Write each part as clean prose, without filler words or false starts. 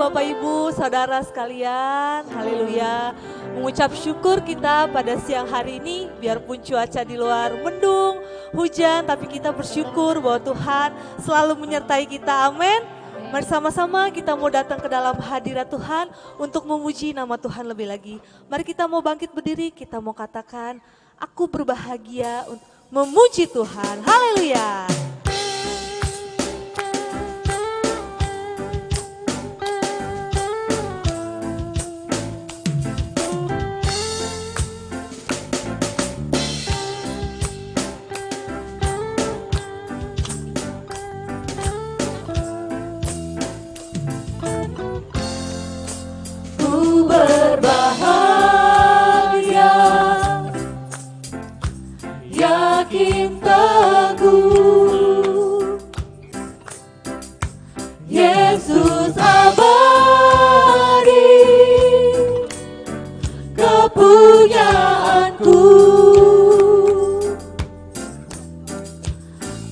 Bapak Ibu, Saudara sekalian, haleluya. Mengucap syukur kita pada siang hari ini, biarpun cuaca di luar mendung, hujan, tapi kita bersyukur bahwa Tuhan selalu menyertai kita, amin. Mari sama-sama kita mau datang ke dalam hadirat Tuhan untuk memuji nama Tuhan lebih lagi. Mari kita mau bangkit berdiri, kita mau katakan, aku berbahagia untuk memuji Tuhan, haleluya. Yesus abadi kepunyaanku,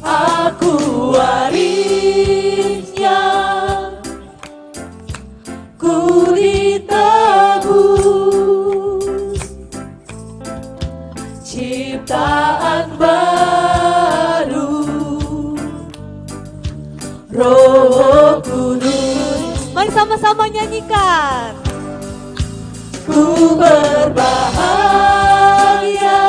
aku warisnya, ku ditebus, ciptaan baru, Roh Kudus. Mari sama-sama nyanyikan. Ku berbahagia,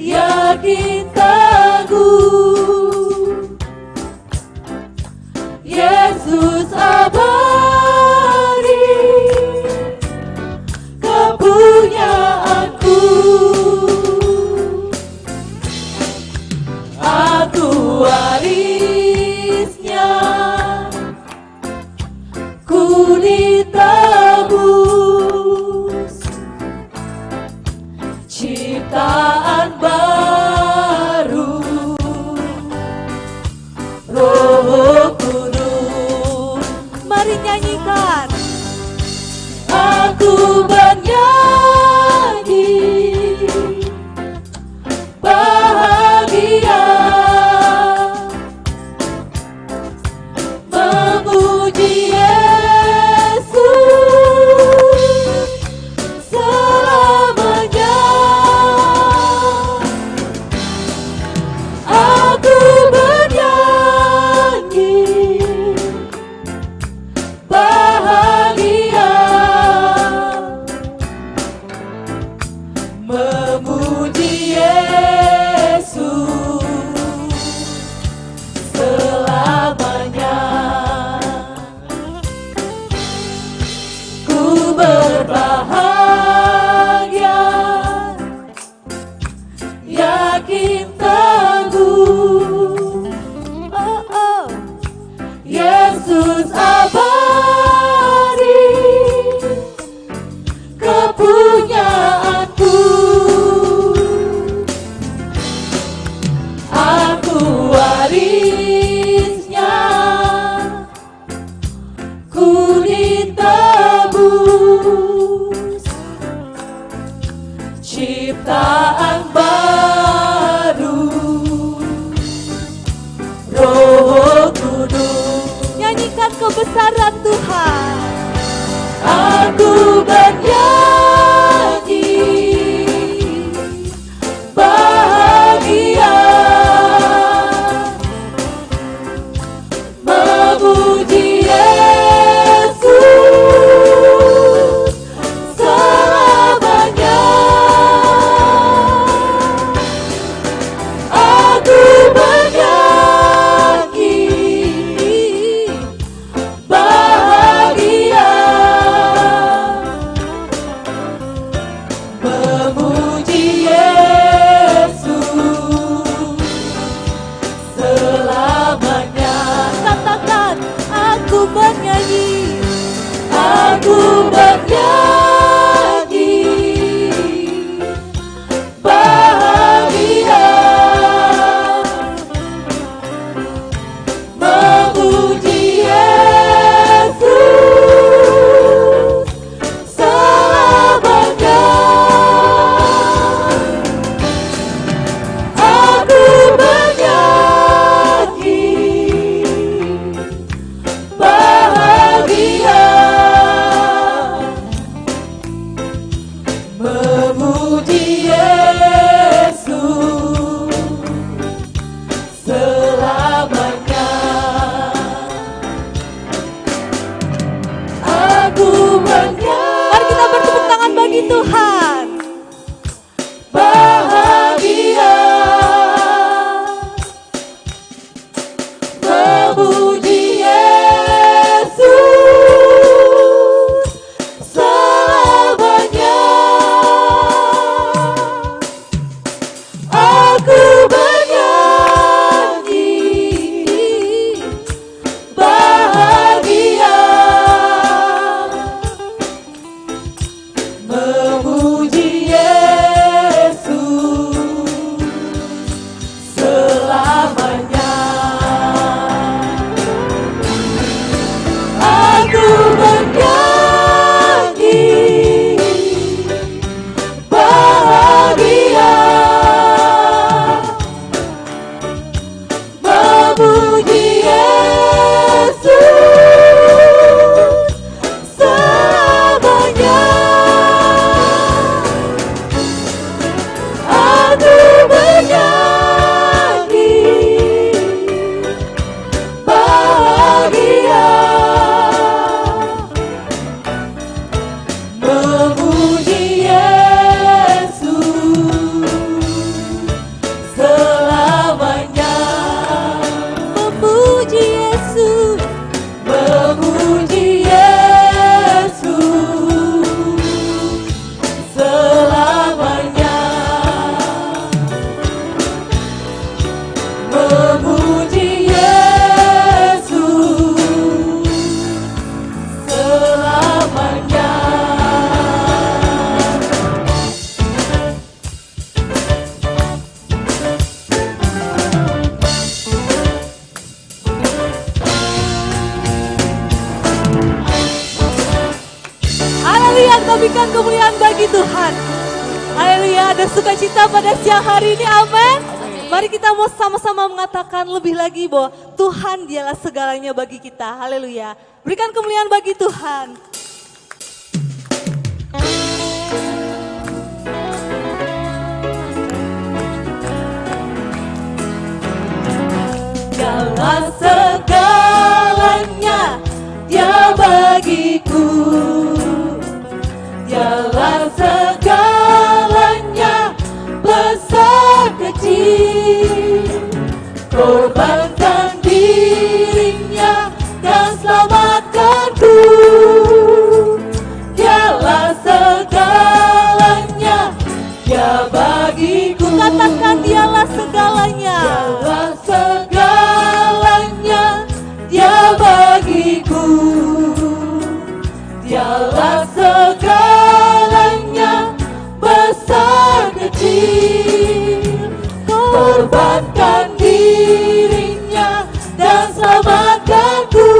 yakin teguh, Yesus abadi kepunyaanku, aku warisnya, ku ditebus, ciptaan baru, Roh Kudus. Mari nyanyikan. Aku bernyanyi bahagia, memuji Yesus selamanya. Aku bernyanyi bahagia, memuji Yesus selamanya. Ku berbahagia, yakin teguh, Yesus abadi kepunyaanku, aku warisnya, ku ditebus, ciptaan baru, Roh Kudus. Nyanyikan kebesaran Tuhan. Aku bernyanyi bahagia, memuji Yesus selamanya. Aku bernyanyi bahagia, kau berikan kemuliaan bagi Tuhan. Haleluya, ada sukacita pada siang hari ini, amin. Mari kita mau sama-sama mengatakan lebih lagi bahwa Tuhan dialah segalanya bagi kita, haleluya. Berikan kemuliaan bagi Tuhan. Dialah segalanya, Dia bagiku. Dialah segalanya, besar kecil. Korbankan dirinya dan selamatkanku. Dialah segalanya, Dia bagiku. Katakan dialah segalanya. Dialah segalanya, Dia bagiku. Dialah segalanya, besar kecil. Korbankan dirinya dan selamatkanku.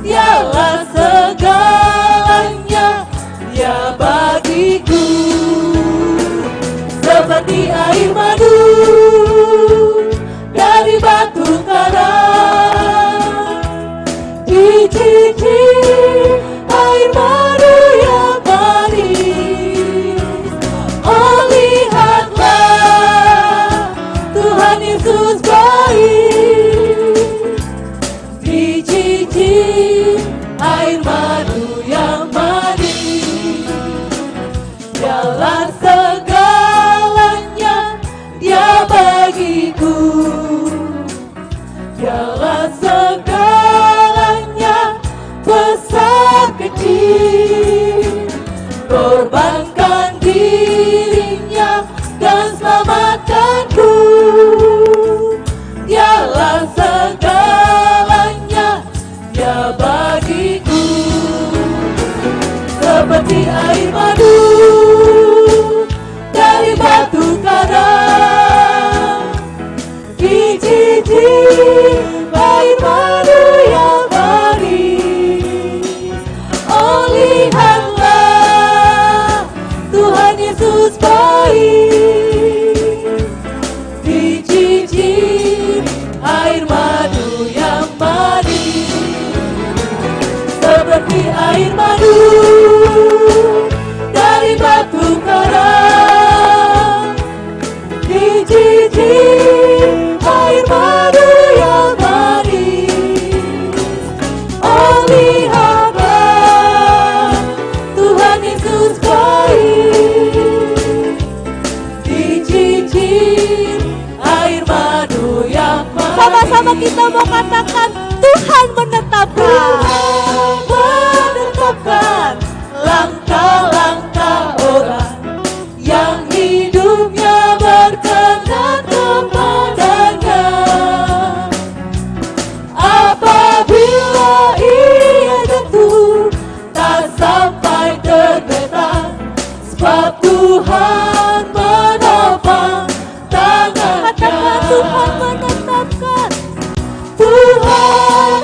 Dialah segalanya, Dia bagiku. Seperti air madu dari batu karang, dicicip air madu yang manis. Oh, lihatlah Tuhan Yesus baik, dicicip air madu yang manis. Dialah segalanya, Dia bagiku. Dialah segalanya, besar kecil. Korbankan dirinya dan selamatkanku. Dialah segalanya, Dia bagiku. Seperti air madu dari batu karang, dicicip air madu yang manis. Oh, lihatlah Tuhan Yesus baik, dicicip air madu yang manis. Seperti air madu dari batu karang, dicicip air madu yang manis. Oh, lihatlah Tuhan Yesus baik, dicicip air madu yang manis. Sama-sama kita mau katakan Tuhan menetapkan. Tuhan menetapkan langkah-langkah orang yang hidupnya berkenan kepadanya. Apabila ia jatuh, tak sampai tergeletak, sebab Tuhan menopang tangannya. Katakan Tuhan menetapkan. Tuhan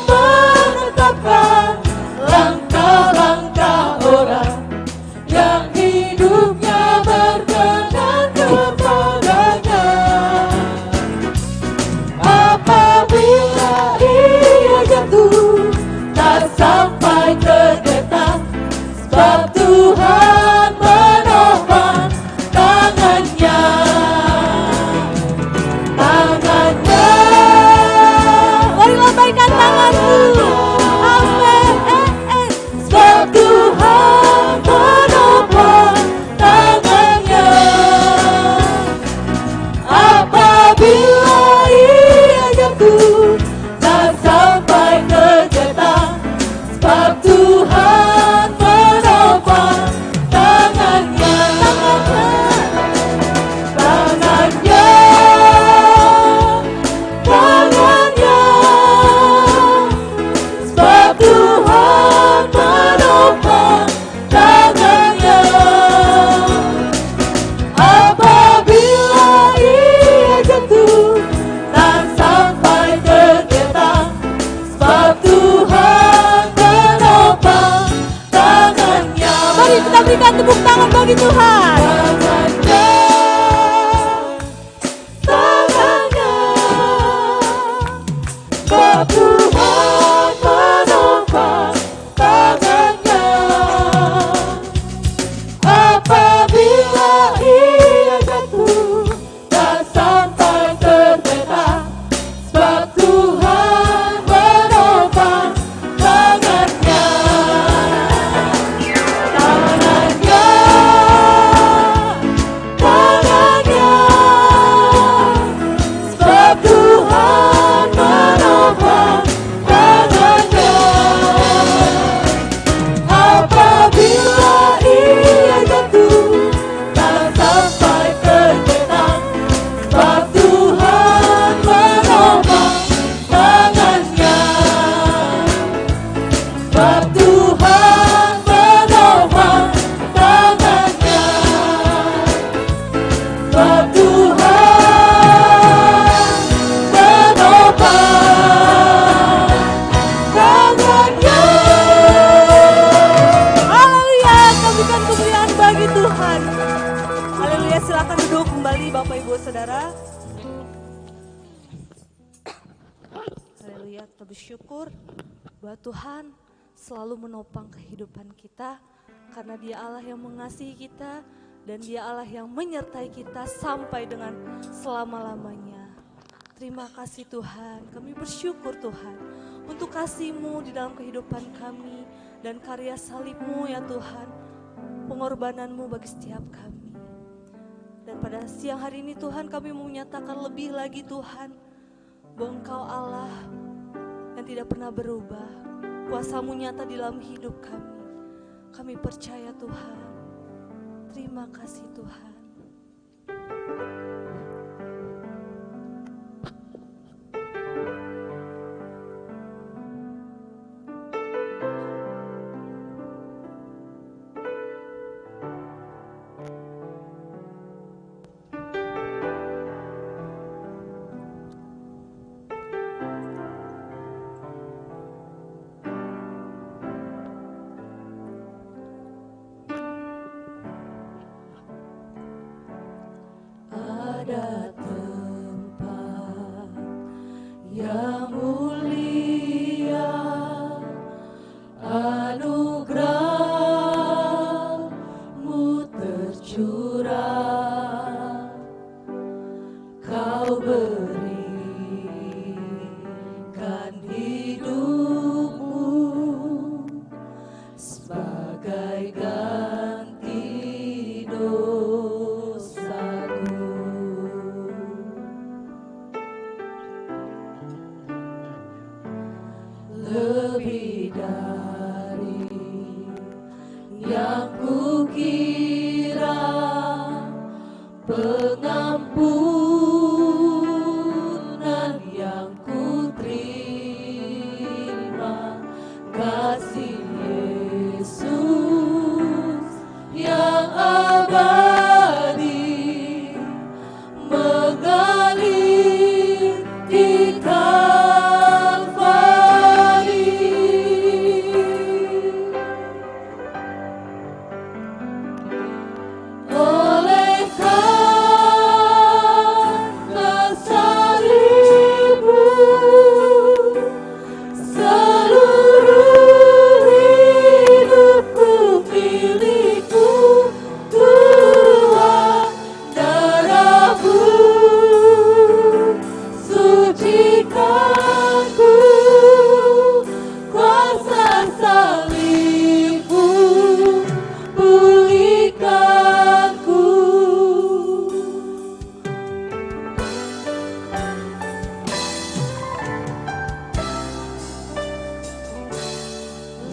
bersyukur bahwa Tuhan selalu menopang kehidupan kita, karena Dia Allah yang mengasihi kita dan Dia Allah yang menyertai kita sampai dengan selama-lamanya. Terima kasih Tuhan, kami bersyukur Tuhan untuk kasih-Mu di dalam kehidupan kami dan karya salib-Mu ya Tuhan, pengorbanan-Mu bagi setiap kami. Dan pada siang hari ini Tuhan, kami mau menyatakan lebih lagi Tuhan, bahwa Engkau Allah yang tidak pernah berubah. Kuasa-Mu nyata di dalam hidup kami. Kami percaya Tuhan. Terima kasih Tuhan. Ada tempat yang mulia, anugerah-Mu tercurah, Kau berikan hidup-Mu sebagai ganti dosaku. Lebih dari yang kukira, pengampunan yang kuterima, kasih Yesus yang abadi mengalir di oleh karena salib-Mu, seluruh hidupku milik-Mu, Tuhan. Darah-Mu sucikanku, kuasa salib-Mu pulihkanku.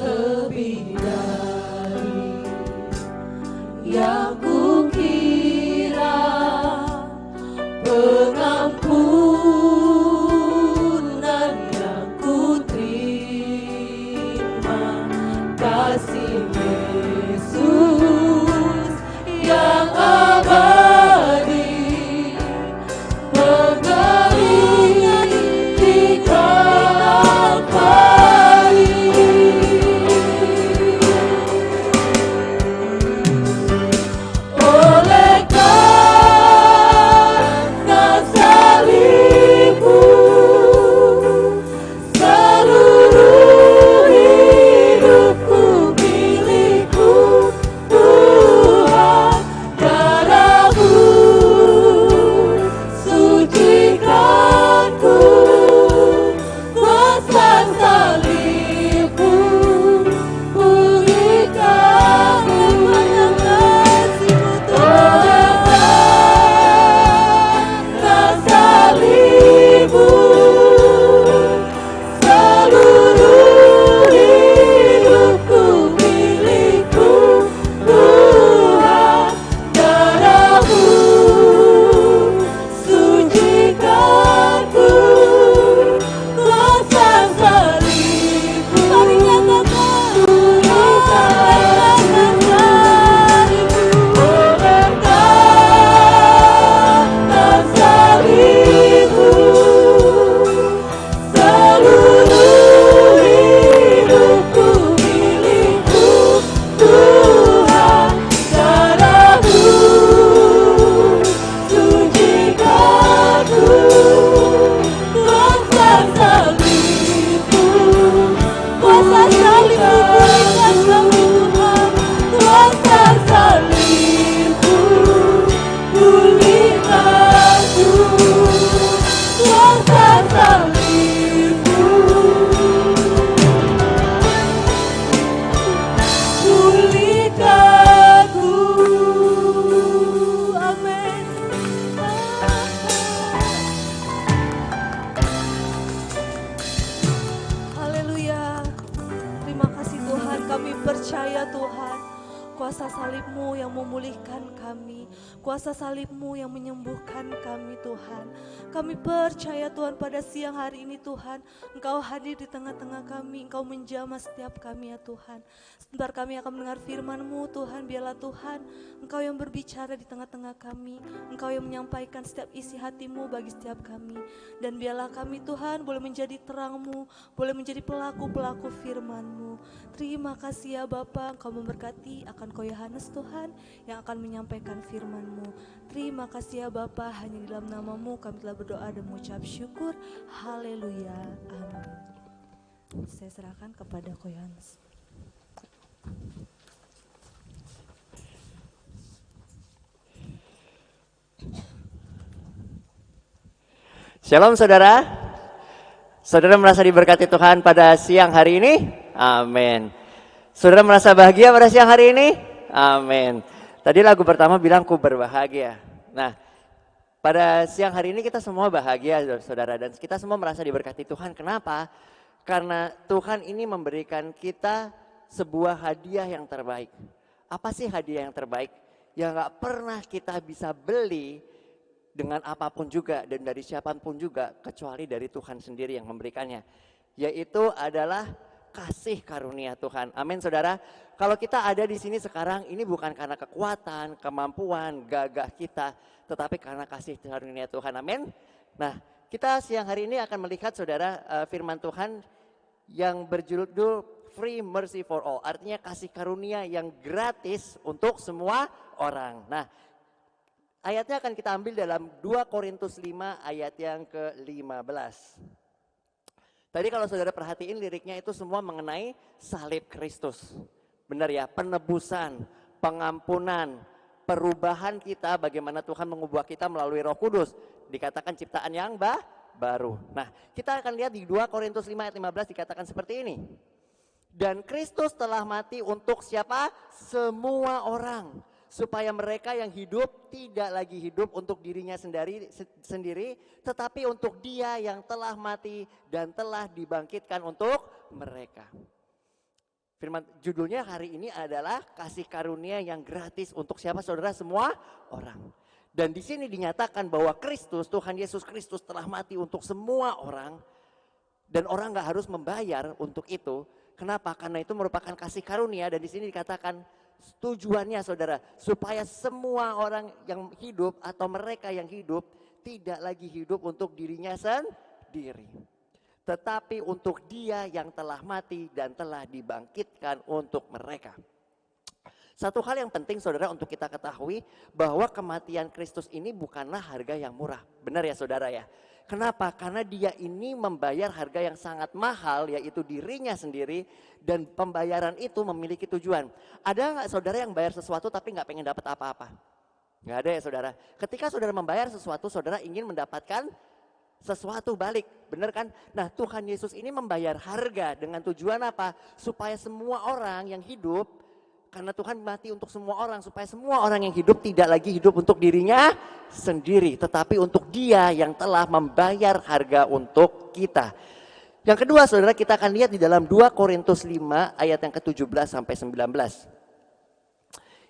Lebih dari yang kukira, pengampunan yang kuterima, kasih Yesus yang abadi mengalir di Kalvari. percaya Tuhan, kuasa salib-Mu yang memulihkan kami, kuasa salib-Mu yang menyembuhkan kami Tuhan. Kami percaya Tuhan pada siang hari ini Tuhan, Engkau hadir di tengah-tengah kami, Engkau menjamah setiap kami ya Tuhan. Sebentar kami akan mendengar firman-Mu Tuhan, biarlah Tuhan Engkau yang berbicara di tengah-tengah kami, Engkau yang menyampaikan setiap isi hati-Mu bagi setiap kami. Dan biarlah kami Tuhan boleh menjadi terang-Mu, boleh menjadi pelaku-pelaku firman-Mu. Terima kasih ya Bapa, Engkau memberkati akan Ko Yohanes Tuhan yang akan menyampaikan firman-Mu. Terima kasih ya Bapa, hanya di dalam nama-Mu kami telah berdoa dan mengucap syukur. Haleluya, amin. Saya serahkan kepada Ko Yohanes. Shalom saudara. Saudara merasa diberkati Tuhan pada siang hari ini? Amin. Saudara merasa bahagia pada siang hari ini? Amin. Tadi lagu pertama bilang ku berbahagia. Nah, pada siang hari ini kita semua bahagia saudara, dan kita semua merasa diberkati Tuhan. Kenapa? Karena Tuhan ini memberikan kita sebuah hadiah yang terbaik. Apa sih hadiah yang terbaik? Yang gak pernah kita bisa beli dengan apapun juga dan dari siapapun juga kecuali dari Tuhan sendiri yang memberikannya. Yaitu adalah kasih karunia Tuhan. Amin saudara. Kalau kita ada di sini sekarang ini bukan karena kekuatan, kemampuan, gagah kita, tetapi karena kasih karunia Tuhan. Amin. Nah, kita siang hari ini akan melihat saudara firman Tuhan yang berjudul Free Mercy for All. Artinya kasih karunia yang gratis untuk semua orang. Nah, ayatnya akan kita ambil dalam 2 Korintus 5 ayat yang ke-15. Tadi kalau saudara perhatiin liriknya itu semua mengenai salib Kristus. Benar ya, penebusan, pengampunan, perubahan kita, bagaimana Tuhan mengubah kita melalui Roh Kudus. Dikatakan ciptaan yang baru. Nah, kita akan lihat di 2 Korintus 5 ayat 15 dikatakan seperti ini. Dan Kristus telah mati untuk siapa? Semua orang. Supaya mereka yang hidup tidak lagi hidup untuk dirinya sendiri, tetapi untuk Dia yang telah mati dan telah dibangkitkan untuk mereka. Firman judulnya hari ini adalah kasih karunia yang gratis untuk siapa saudara? Semua orang. Dan di sini dinyatakan bahwa Kristus, Tuhan Yesus Kristus telah mati untuk semua orang. Dan orang gak harus membayar untuk itu. Kenapa? Karena itu merupakan kasih karunia dan di sini dikatakan tujuannya saudara, supaya semua orang yang hidup atau mereka yang hidup tidak lagi hidup untuk dirinya sendiri. Tetapi untuk Dia yang telah mati dan telah dibangkitkan untuk mereka. Satu hal yang penting saudara untuk kita ketahui bahwa kematian Kristus ini bukanlah harga yang murah. Benar ya saudara ya? Kenapa? Karena Dia ini membayar harga yang sangat mahal, yaitu dirinya sendiri, dan pembayaran itu memiliki tujuan. Ada nggak saudara yang bayar sesuatu tapi nggak pengen dapat apa-apa? Nggak ada ya saudara. Ketika saudara membayar sesuatu, saudara ingin mendapatkan sesuatu balik, benar kan? Nah, Tuhan Yesus ini membayar harga dengan tujuan apa? Supaya semua orang yang hidup, karena Tuhan mati untuk semua orang, supaya semua orang yang hidup tidak lagi hidup untuk dirinya sendiri, tetapi untuk Dia yang telah membayar harga untuk kita. Yang kedua saudara, kita akan lihat di dalam 2 Korintus 5 ayat yang ke-17 sampai 19.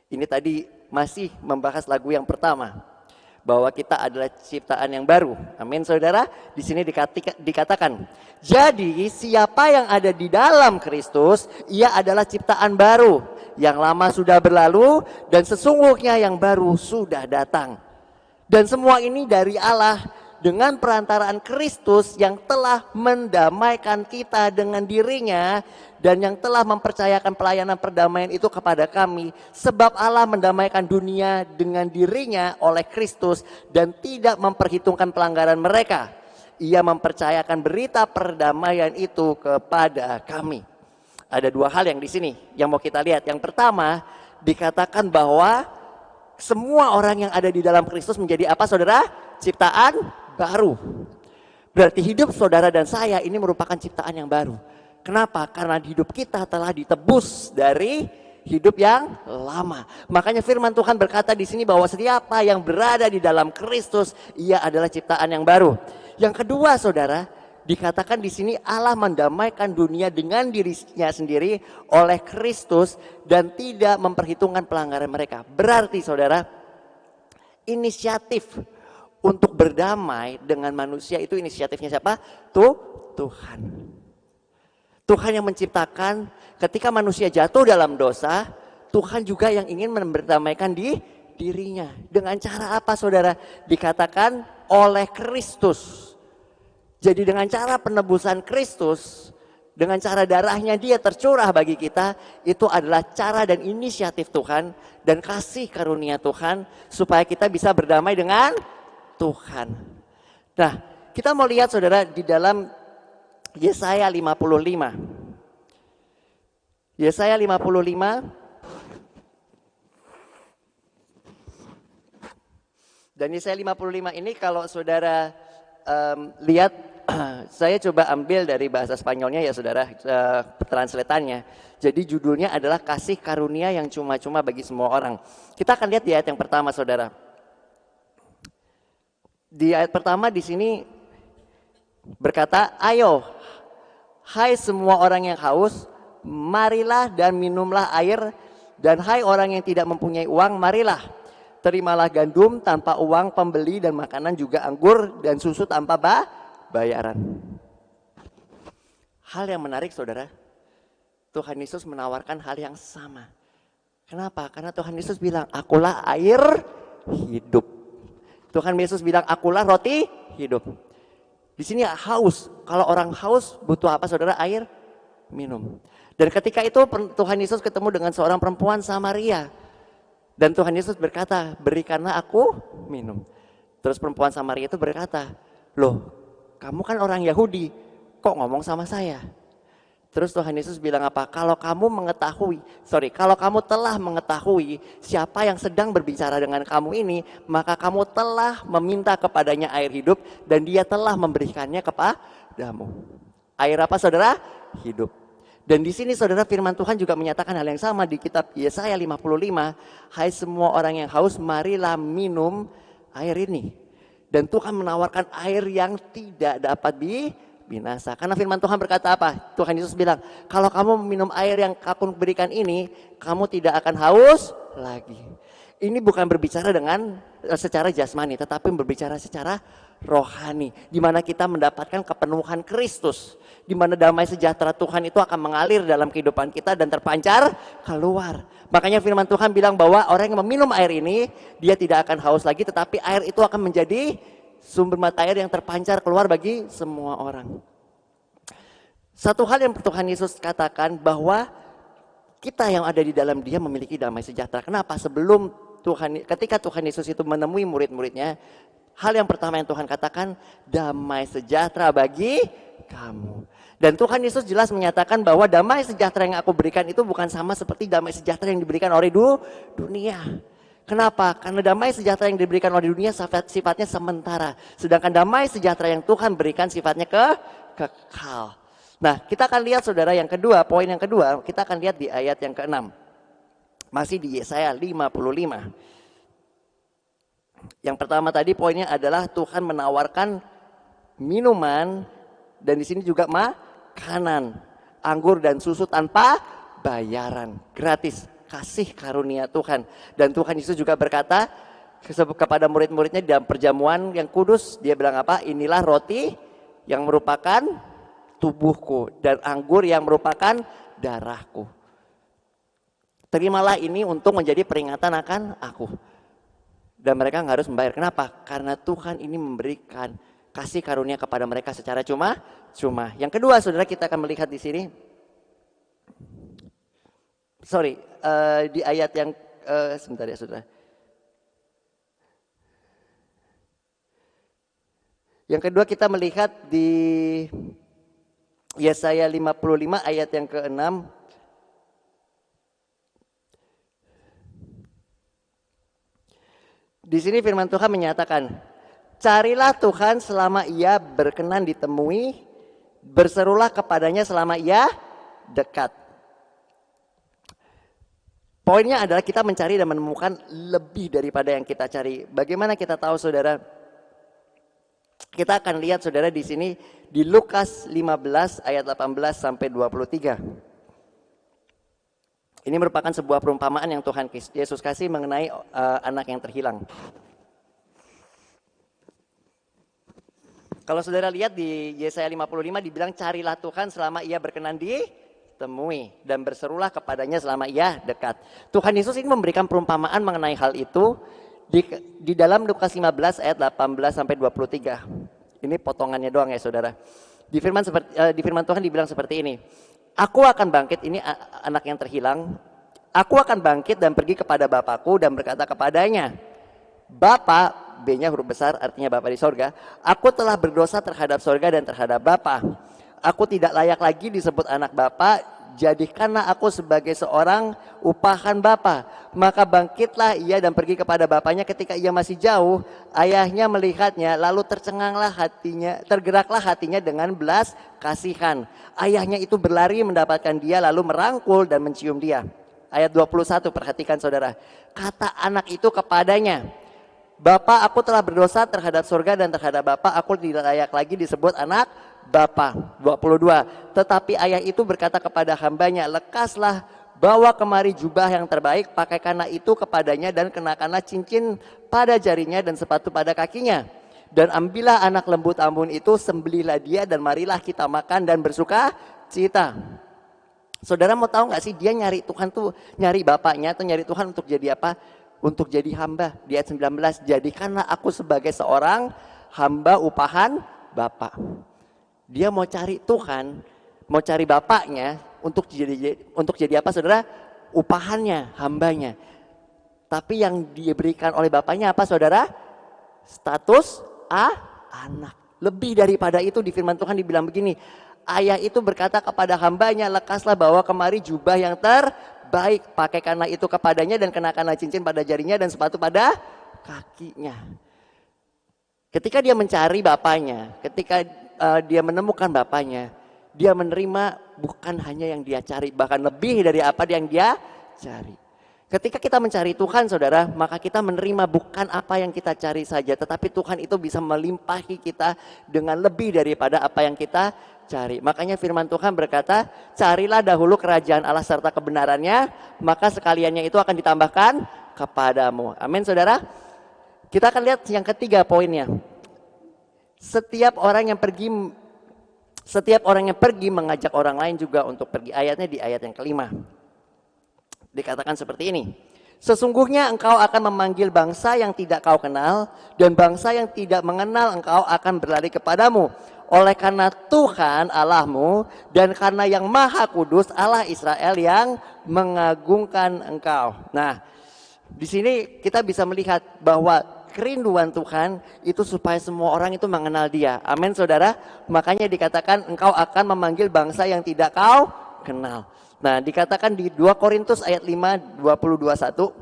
Ini tadi masih membahas lagu yang pertama, bahwa kita adalah ciptaan yang baru. Amin saudara. Di sini dikatakan, jadi siapa yang ada di dalam Kristus, ia adalah ciptaan baru. Yang lama sudah berlalu dan sesungguhnya yang baru sudah datang. Dan semua ini dari Allah dengan perantaraan Kristus yang telah mendamaikan kita dengan dirinya dan yang telah mempercayakan pelayanan perdamaian itu kepada kami. Sebab Allah mendamaikan dunia dengan dirinya oleh Kristus dan tidak memperhitungkan pelanggaran mereka. Ia mempercayakan berita perdamaian itu kepada kami. Ada dua hal yang di sini yang mau kita lihat. Yang pertama, dikatakan bahwa semua orang yang ada di dalam Kristus menjadi apa saudara? Ciptaan baru. Berarti hidup saudara dan saya ini merupakan ciptaan yang baru. Kenapa? Karena hidup kita telah ditebus dari hidup yang lama. Makanya firman Tuhan berkata di sini bahwa siapa yang berada di dalam Kristus, ia adalah ciptaan yang baru. Yang kedua saudara, Dikatakan di sini Allah mendamaikan dunia dengan dirinya sendiri oleh Kristus dan tidak memperhitungkan pelanggaran mereka. Berarti saudara, inisiatif untuk berdamai dengan manusia itu inisiatifnya siapa? Tuhan. Tuhan yang menciptakan. Ketika manusia jatuh dalam dosa, Tuhan juga yang ingin berdamaikan di dirinya. Dengan cara apa saudara? Dikatakan oleh Kristus. Jadi dengan cara penebusan Kristus, dengan cara darahnya dia tercurah bagi kita, itu adalah cara dan inisiatif Tuhan dan kasih karunia Tuhan supaya kita bisa berdamai dengan Tuhan. Nah, kita mau lihat saudara di dalam Yesaya 55. Yesaya 55. Dan Yesaya 55 ini kalau saudara lihat, saya coba ambil dari bahasa Spanyolnya ya saudara, translatannya. Jadi judulnya adalah kasih karunia yang cuma-cuma bagi semua orang. Kita akan lihat di ayat yang pertama saudara. Di ayat pertama di sini berkata, ayo hai semua orang yang haus, marilah dan minumlah air, dan hai orang yang tidak mempunyai uang, marilah. Terimalah gandum tanpa uang pembeli dan makanan juga anggur dan susu tanpa bayaran. Hal yang menarik saudara, Tuhan Yesus menawarkan hal yang sama. Kenapa? Karena Tuhan Yesus bilang, akulah air hidup. Tuhan Yesus bilang, akulah roti hidup. Di sini haus. Kalau orang haus butuh apa saudara? Air minum. Dan ketika itu Tuhan Yesus ketemu dengan seorang perempuan Samaria. Dan Tuhan Yesus berkata, berikanlah aku minum. Terus perempuan Samaria itu berkata, loh kamu kan orang Yahudi, kok ngomong sama saya? Terus Tuhan Yesus bilang apa? Kalau kamu telah mengetahui siapa yang sedang berbicara dengan kamu ini, maka kamu telah meminta kepadanya air hidup dan dia telah memberikannya kepadamu. Air apa saudara? Hidup. Dan di sini saudara firman Tuhan juga menyatakan hal yang sama di kitab Yesaya 55. Hai semua orang yang haus, marilah minum air ini. Dan Tuhan menawarkan air yang tidak dapat binasa. Karena firman Tuhan berkata apa? Tuhan Yesus bilang, kalau kamu minum air yang aku berikan ini, kamu tidak akan haus lagi. Ini bukan berbicara dengan secara jasmani, tetapi berbicara secara rohani. Di mana kita mendapatkan kepenuhan Kristus. Di mana damai sejahtera Tuhan itu akan mengalir dalam kehidupan kita dan terpancar keluar. Makanya firman Tuhan bilang bahwa orang yang meminum air ini, dia tidak akan haus lagi, tetapi air itu akan menjadi sumber mata air yang terpancar keluar bagi semua orang. Satu hal yang Tuhan Yesus katakan bahwa kita yang ada di dalam dia memiliki damai sejahtera. Kenapa? Ketika Tuhan Yesus itu menemui murid-muridnya, hal yang pertama yang Tuhan katakan, damai sejahtera bagi kamu. Dan Tuhan Yesus jelas menyatakan bahwa damai sejahtera yang aku berikan itu bukan sama seperti damai sejahtera yang diberikan oleh dunia. Kenapa? Karena damai sejahtera yang diberikan oleh dunia sifatnya sementara. Sedangkan damai sejahtera yang Tuhan berikan sifatnya kekal. Nah, kita akan lihat saudara yang kedua, poin yang kedua, kita akan lihat di ayat yang ke-6. Masih di Yesaya 55. Yang pertama tadi poinnya adalah Tuhan menawarkan minuman dan di sini juga makanan, anggur dan susu tanpa bayaran, gratis, kasih karunia Tuhan. Dan Tuhan Yesus juga berkata kepada murid-muridnya dalam perjamuan yang kudus, dia bilang apa? Inilah roti yang merupakan tubuhku dan anggur yang merupakan darahku. Terimalah ini untuk menjadi peringatan akan aku. Dan mereka nggak harus membayar. Kenapa? Karena Tuhan ini memberikan kasih karunia kepada mereka secara cuma. Yang kedua, saudara, kita akan melihat di sini. Di ayat yang sebentar ya, saudara. Yang kedua kita melihat di Yesaya 55 ayat yang ke-6. Di sini firman Tuhan menyatakan, carilah Tuhan selama ia berkenan ditemui, berserulah kepadanya selama ia dekat. Poinnya adalah kita mencari dan menemukan lebih daripada yang kita cari. Bagaimana kita tahu saudara? Kita akan lihat saudara di sini di Lukas 15 ayat 18 sampai 23. Ini merupakan sebuah perumpamaan yang Tuhan Yesus kasih mengenai anak yang terhilang. Kalau saudara lihat di Yesaya 55 dibilang carilah Tuhan selama ia berkenan ditemui dan berserulah kepadanya selama ia dekat. Tuhan Yesus ini memberikan perumpamaan mengenai hal itu di dalam Lukas 15 ayat 18 sampai 23. Ini potongannya doang ya saudara. Di firman Tuhan dibilang seperti ini. Aku akan bangkit, ini anak yang terhilang. Aku akan bangkit dan pergi kepada Bapakku dan berkata kepadanya, Bapa, B-nya huruf besar artinya Bapa di sorga. Aku telah berdosa terhadap sorga dan terhadap Bapa. Aku tidak layak lagi disebut anak Bapa. Jadikanlah aku sebagai seorang upahan Bapa. Maka bangkitlah ia dan pergi kepada bapaknya. Ketika ia masih jauh, ayahnya melihatnya, lalu tergeraklah hatinya dengan belas kasihan. Ayahnya itu berlari mendapatkan dia, lalu merangkul dan mencium dia. Ayat 21, perhatikan saudara. Kata anak itu kepadanya, Bapa, aku telah berdosa terhadap surga dan terhadap Bapa, aku tidak layak lagi disebut anak Bapa. 22. Tetapi ayah itu berkata kepada hambanya, lekaslah, bawa kemari jubah yang terbaik, pakaikanlah itu kepadanya dan kenakanlah cincin pada jarinya dan sepatu pada kakinya. Dan ambillah anak lembu tambun itu, sembelihlah dia dan marilah kita makan dan bersuka cita. Saudara mau tahu gak sih dia nyari Tuhan tuh, nyari bapaknya atau nyari Tuhan untuk jadi apa? Untuk jadi hamba. Di ayat 19, jadikanlah aku sebagai seorang hamba upahan Bapa. Dia mau cari Tuhan, mau cari bapaknya untuk jadi apa saudara? Upahannya, hambanya. Tapi yang diberikan oleh bapaknya apa saudara? Status anak. Lebih daripada itu di firman Tuhan dibilang begini, ayah itu berkata kepada hambanya, lekaslah bawa kemari jubah yang terbaik, pakaikanlah itu kepadanya dan kenakanlah cincin pada jarinya dan sepatu pada kakinya. Ketika dia mencari bapaknya, ketika dia menemukan bapaknya, dia menerima bukan hanya yang dia cari, bahkan lebih dari apa yang dia cari. Ketika kita mencari Tuhan saudara, maka kita menerima bukan apa yang kita cari saja, tetapi Tuhan itu bisa melimpahi kita dengan lebih daripada apa yang kita cari. Makanya firman Tuhan berkata, carilah dahulu kerajaan Allah serta kebenarannya, maka sekaliannya itu akan ditambahkan kepadamu. Amin saudara. Kita akan lihat yang ketiga poinnya. Setiap orang yang pergi mengajak orang lain juga untuk pergi. Ayatnya di ayat yang kelima. Dikatakan seperti ini. Sesungguhnya engkau akan memanggil bangsa yang tidak kau kenal, dan bangsa yang tidak mengenal engkau akan berlari kepadamu. Oleh karena Tuhan Allahmu dan karena yang Maha Kudus Allah Israel yang mengagungkan engkau. Nah, di sini kita bisa melihat bahwa kerinduan Tuhan itu supaya semua orang itu mengenal Dia. Amin saudara. Makanya dikatakan engkau akan memanggil bangsa yang tidak kau kenal. Nah, dikatakan di 2 Korintus ayat 5, 21.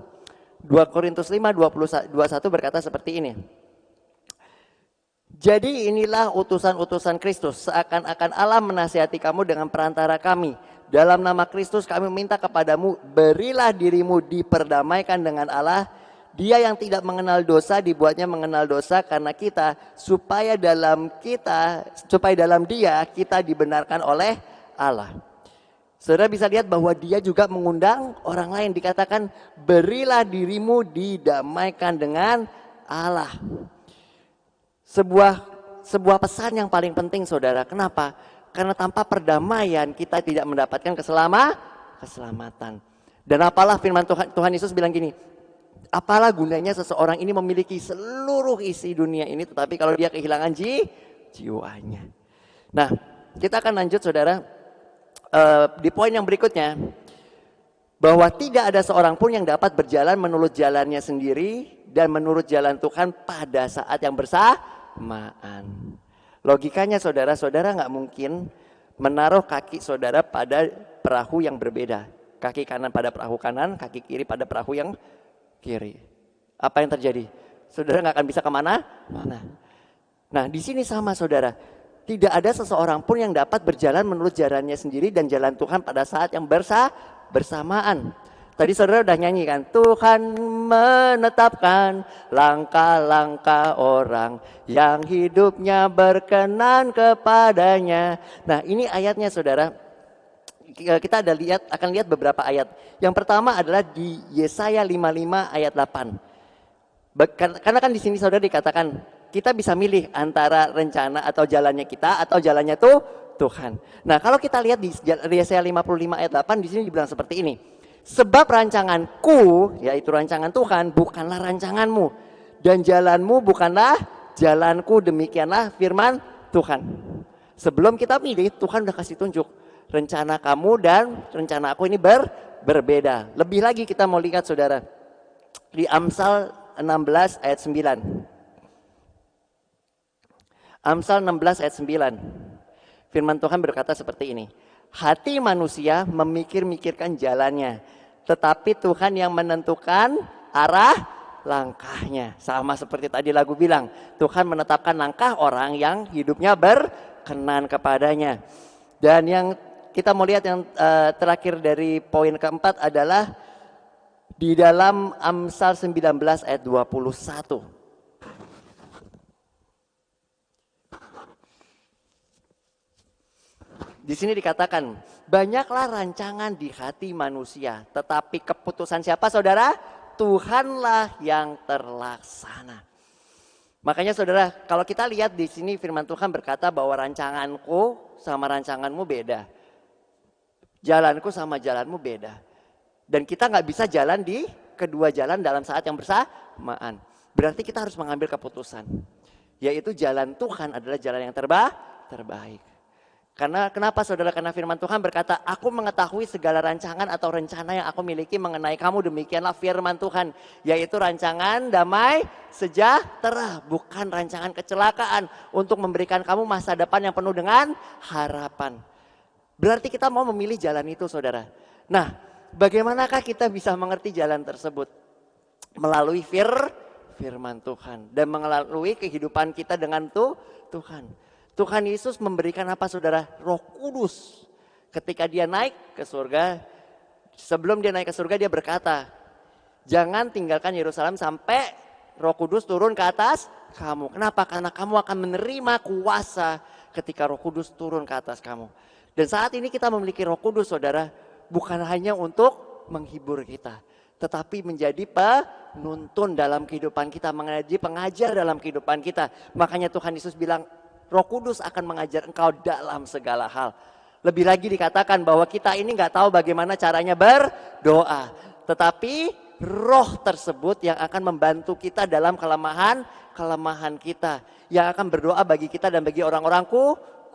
2 Korintus 5, 21 berkata seperti ini. Jadi inilah utusan-utusan Kristus, seakan-akan Allah menasihati kamu dengan perantara kami. Dalam nama Kristus kami minta kepadamu, berilah dirimu diperdamaikan dengan Allah. Dia yang tidak mengenal dosa dibuatnya mengenal dosa karena kita, supaya dalam Dia kita dibenarkan oleh Allah. Saudara bisa lihat bahwa dia juga mengundang orang lain, dikatakan berilah dirimu didamaikan dengan Allah. Sebuah pesan yang paling penting saudara. Kenapa? Karena tanpa perdamaian kita tidak mendapatkan keselamatan. Dan apalah firman Tuhan Yesus bilang gini, apalah gunanya seseorang ini memiliki seluruh isi dunia ini, tetapi kalau dia kehilangan jiwanya. Nah, kita akan lanjut saudara di poin yang berikutnya, bahwa tidak ada seorang pun yang dapat berjalan menurut jalannya sendiri dan menurut jalan Tuhan pada saat yang bersamaan. Logikanya saudara nggak mungkin menaruh kaki saudara pada perahu yang berbeda. Kaki kanan pada perahu kanan, kaki kiri pada perahu yang kiri. Apa yang terjadi? Saudara nggak akan bisa kemana-mana. Nah, di sini sama saudara. Tidak ada seseorang pun yang dapat berjalan menurut jalannya sendiri dan jalan Tuhan pada saat yang bersamaan. Tadi saudara udah nyanyi kan, Tuhan menetapkan langkah-langkah orang yang hidupnya berkenan kepadanya. Nah ini ayatnya saudara, kita akan lihat beberapa ayat. Yang pertama adalah di Yesaya 55 ayat 8. Karena kan di sini saudara dikatakan, kita bisa milih antara rencana atau jalannya kita atau jalannya Tuhan. Nah kalau kita lihat di Yesaya 55 ayat 8 di sini dibilang seperti ini. Sebab rancanganku, yaitu rancangan Tuhan, bukanlah rancanganmu. Dan jalanmu bukanlah jalanku, demikianlah firman Tuhan. Sebelum kita pilih, Tuhan udah kasih tunjuk. Rencana kamu dan rencana aku ini berbeda. Lebih lagi kita mau lihat saudara. Di Amsal 16 ayat 9. Amsal 16 ayat 9. Firman Tuhan berkata seperti ini. Hati manusia memikir-mikirkan jalannya, tetapi Tuhan yang menentukan arah langkahnya. Sama seperti tadi lagu bilang, Tuhan menetapkan langkah orang yang hidupnya berkenan kepadanya. Dan yang kita mau lihat yang terakhir dari poin keempat adalah di dalam Amsal 19 ayat 21. Di sini dikatakan, banyaklah rancangan di hati manusia, tetapi keputusan siapa saudara? Tuhanlah yang terlaksana. Makanya saudara, kalau kita lihat di sini firman Tuhan berkata bahwa rancanganku sama rancanganmu beda. Jalanku sama jalanmu beda. Dan kita nggak bisa jalan di kedua jalan dalam saat yang bersamaan. Berarti kita harus mengambil keputusan. Yaitu jalan Tuhan adalah jalan yang terbaik. Karena kenapa saudara? Karena firman Tuhan berkata, aku mengetahui segala rancangan atau rencana yang aku miliki mengenai kamu. Demikianlah firman Tuhan, yaitu rancangan damai sejahtera, bukan rancangan kecelakaan, untuk memberikan kamu masa depan yang penuh dengan harapan. Berarti kita mau memilih jalan itu saudara. Nah, bagaimanakah kita bisa mengerti jalan tersebut? Melalui firman Tuhan dan melalui kehidupan kita dengan Tuhan. Tuhan Yesus memberikan apa saudara? Roh Kudus. Ketika dia naik ke surga, sebelum dia naik ke surga dia berkata, jangan tinggalkan Yerusalem sampai Roh Kudus turun ke atas kamu. Kenapa? Karena kamu akan menerima kuasa ketika Roh Kudus turun ke atas kamu. Dan saat ini kita memiliki Roh Kudus saudara, bukan hanya untuk menghibur kita, tetapi menjadi penuntun dalam kehidupan kita, menjadi pengajar dalam kehidupan kita. Makanya Tuhan Yesus bilang, Roh Kudus akan mengajar engkau dalam segala hal. Lebih lagi dikatakan bahwa kita ini nggak tahu bagaimana caranya berdoa. Tetapi roh tersebut yang akan membantu kita dalam kelemahan kita. Yang akan berdoa bagi kita dan bagi orang-orang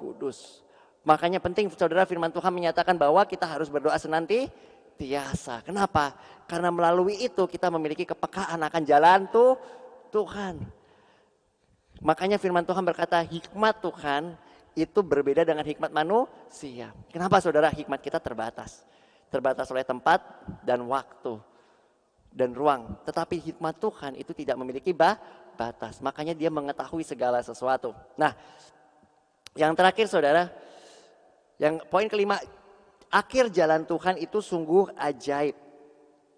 kudus. Makanya penting saudara, firman Tuhan menyatakan bahwa kita harus berdoa senantiasa. Kenapa? Karena melalui itu kita memiliki kepekaan akan jalan Tuhan. Makanya firman Tuhan berkata hikmat Tuhan itu berbeda dengan hikmat manusia. Kenapa saudara? Hikmat kita terbatas. Terbatas oleh tempat dan waktu dan ruang. Tetapi hikmat Tuhan itu tidak memiliki batas. Makanya dia mengetahui segala sesuatu. Nah, yang terakhir saudara, yang poin kelima, akhir jalan Tuhan itu sungguh ajaib.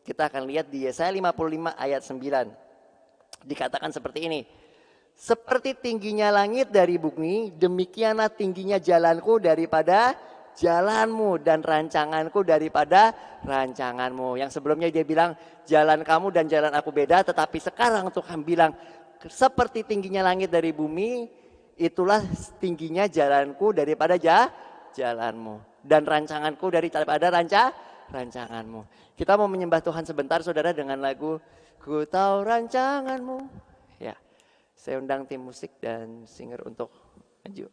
Kita akan lihat di Yesaya 55 ayat 9. Dikatakan seperti ini. Seperti tingginya langit dari bumi, demikianlah tingginya jalanku daripada jalanmu dan rancanganku daripada rancanganmu. Yang sebelumnya dia bilang jalan kamu dan jalan aku beda, tetapi sekarang Tuhan bilang seperti tingginya langit dari bumi, itulah tingginya jalanku daripada jalanmu dan rancanganku daripada rancanganmu. Kita mau menyembah Tuhan sebentar saudara dengan lagu Ku Tahu Rancanganmu. Ya. Saya undang tim musik dan singer untuk maju.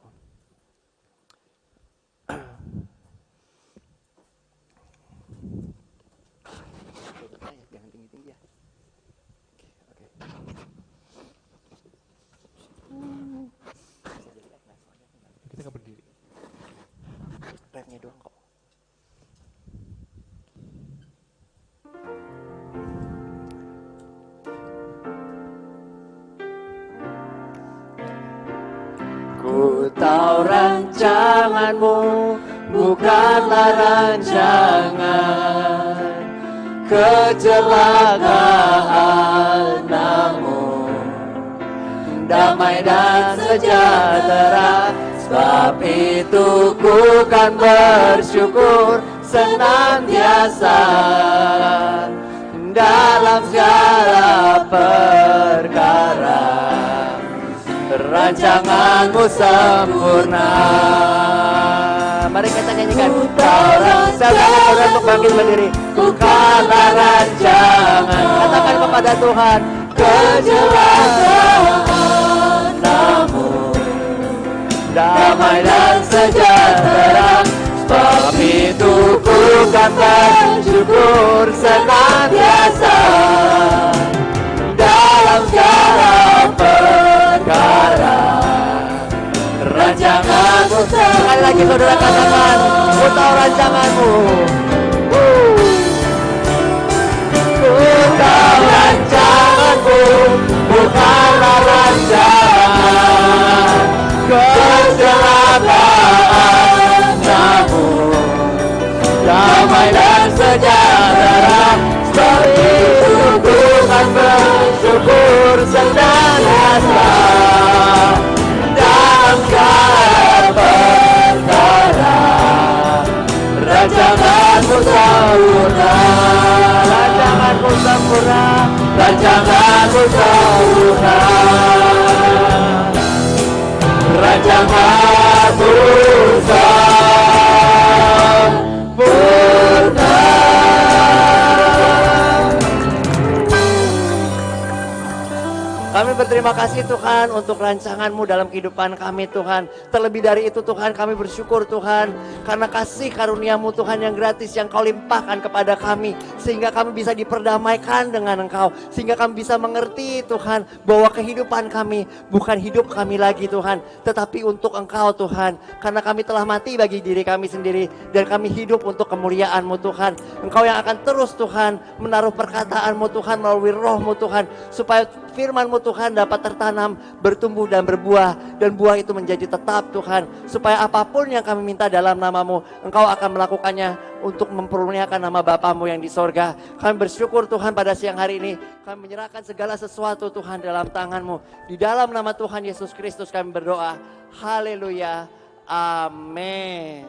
Jangan tinggi-tinggi ya. Oke. Kita nggak berdiri. Refnya doang kok. Ku tahu rancanganmu bukanlah rancangan kecelakaan, namun damai dan sejahtera. Sebab itu ku kan bersyukur senantiasa dalam segala perkara. Rancanganmu sempurna. Mari kita nyanyikan. Saudara untuk bangkit berdiri. Bukanlah rancangan. Katakan kepada Tuhan. Kecelakaan, namun damai dan sejahtera. Sebab itu ku kan bersyukur senantiasa dalam segala perkara. Rancanganmu. Sekali lagi saudara katakan, ku tahu rancanganmu. Ku tahu rancanganmu, bukanlah rancangan kecelakaan, namun damai dan sejahtera. Sebab itu ku kan bersyukur senantiasa dalam segala perkara. Rancanganmu sempurna, rancanganmu sempurna, rancanganmu sempurna, rancanganmu sempurna. Kami berterima kasih Tuhan untuk rancangan-Mu dalam kehidupan kami Tuhan. Terlebih dari itu Tuhan, kami bersyukur Tuhan karena kasih karunia-Mu Tuhan yang gratis yang Kau limpahkan kepada kami. Sehingga kami bisa diperdamaikan dengan Engkau. Sehingga kami bisa mengerti Tuhan bahwa kehidupan kami bukan hidup kami lagi Tuhan. Tetapi untuk Engkau Tuhan. Karena kami telah mati bagi diri kami sendiri. Dan kami hidup untuk kemuliaan-Mu Tuhan. Engkau yang akan terus Tuhan menaruh perkataan-Mu Tuhan melalui roh-Mu Tuhan. Supaya firman-Mu Tuhan dapat tertanam, bertumbuh dan berbuah. Dan buah itu menjadi tetap Tuhan. Supaya apapun yang kami minta dalam nama-Mu, Engkau akan melakukannya untuk mempermuliakan nama Bapa-Mu yang di sorga. Kami bersyukur Tuhan pada siang hari ini. Kami menyerahkan segala sesuatu Tuhan dalam tangan-Mu. Di dalam nama Tuhan Yesus Kristus kami berdoa. Haleluya. Amin.